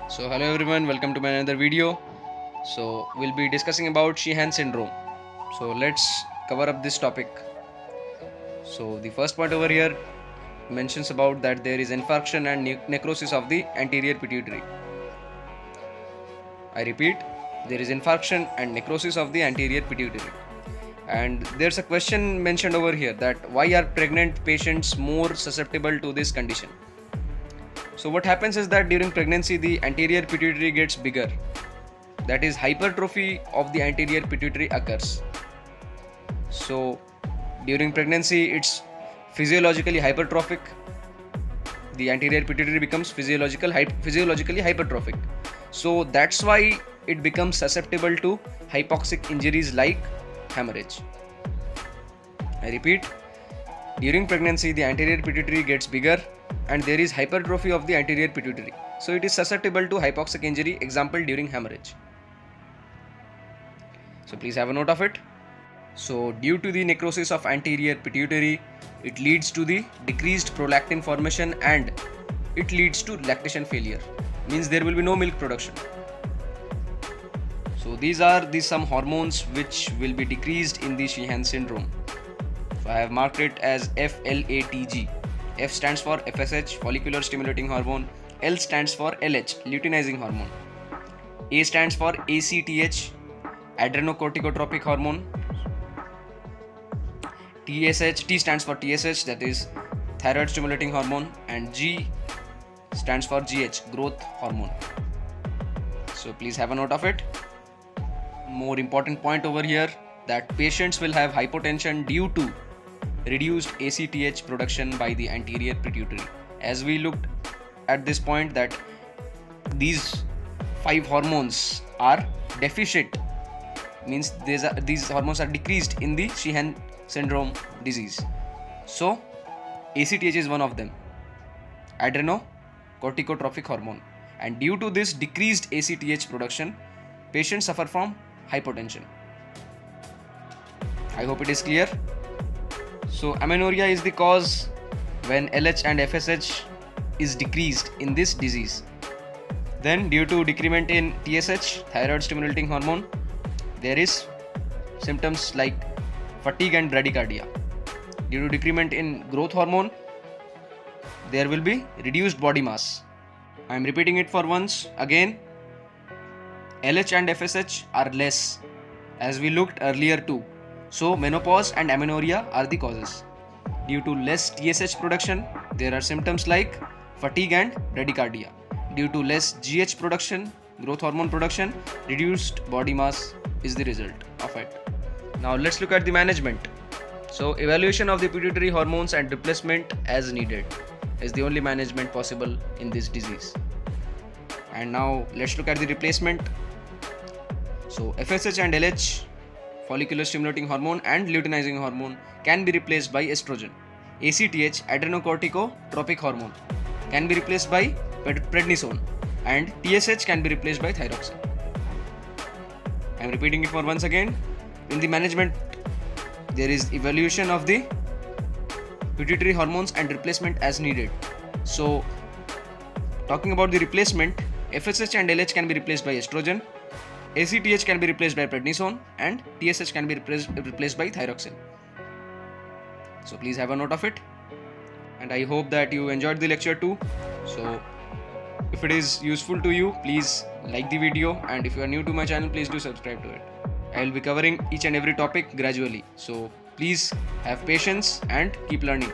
So hello everyone, welcome to my another video. So we'll be discussing about SHEEHAN syndrome. So let's cover up this topic. So the first point over here mentions about that there is infarction and necrosis of the anterior pituitary. I repeat, there is infarction and necrosis of the anterior pituitary. And there's a question mentioned over here that why are pregnant patients more susceptible to this condition? So what happens is that during pregnancy the anterior pituitary gets bigger. That is, hypertrophy of the anterior pituitary occurs. So during pregnancy it's physiologically hypertrophic. The anterior pituitary becomes physiologically hypertrophic. So that's why it becomes susceptible to hypoxic injuries like hemorrhage. I repeat, during pregnancy the anterior pituitary gets bigger and there is hypertrophy of the anterior pituitary. So it is susceptible to hypoxic injury, example during hemorrhage. So please have a note of it. So due to the necrosis of anterior pituitary, it leads to the decreased prolactin formation and it leads to lactation failure. Means there will be no milk production. So these are the some hormones which will be decreased in the SHEEHAN syndrome. So I have marked it as FLATG. F stands for FSH, follicular stimulating hormone. L stands for LH, luteinizing hormone. A stands for ACTH, adrenocorticotropic hormone. T stands for TSH, that is thyroid stimulating hormone, and G stands for GH, growth hormone. So please have a note of it. More important point over here, that patients will have hypotension due to reduced ACTH production by the anterior pituitary. As we looked at this point that these 5 hormones are deficient, means these hormones are decreased in the SHEEHAN syndrome disease. So ACTH is one of them, adrenocorticotropic hormone, and due to this decreased ACTH production, patients suffer from hypotension. I hope it is clear. So amenorrhea is the cause when LH and FSH is decreased in this disease. Then due to decrement in TSH, thyroid stimulating hormone, there is symptoms like fatigue and bradycardia. Due to decrement in growth hormone, there will be reduced body mass. I am repeating it for once again. LH and FSH are less, as we looked earlier too. So menopause and amenorrhea are the causes. Due to less TSH production, there are symptoms like fatigue and bradycardia. Due to less GH production, growth hormone production, reduced body mass is the result of it. Now let's look at the management. So evaluation of the pituitary hormones and replacement as needed is the only management possible in this disease. And now let's look at the replacement. So FSH and LH, follicular stimulating hormone and luteinizing hormone, can be replaced by estrogen. ACTH, adrenocorticotropic hormone, can be replaced by prednisone, and TSH can be replaced by thyroxine. I am repeating it for once again. In the management, there is evaluation of the pituitary hormones and replacement as needed. So talking about the replacement, FSH and LH can be replaced by estrogen, ACTH can be replaced by prednisone, and TSH can be replaced by thyroxine. So please have a note of it. And I hope that you enjoyed the lecture too. So if it is useful to you, please like the video, and if you are new to my channel, please do subscribe to it. I will be covering each and every topic gradually. So please have patience and keep learning.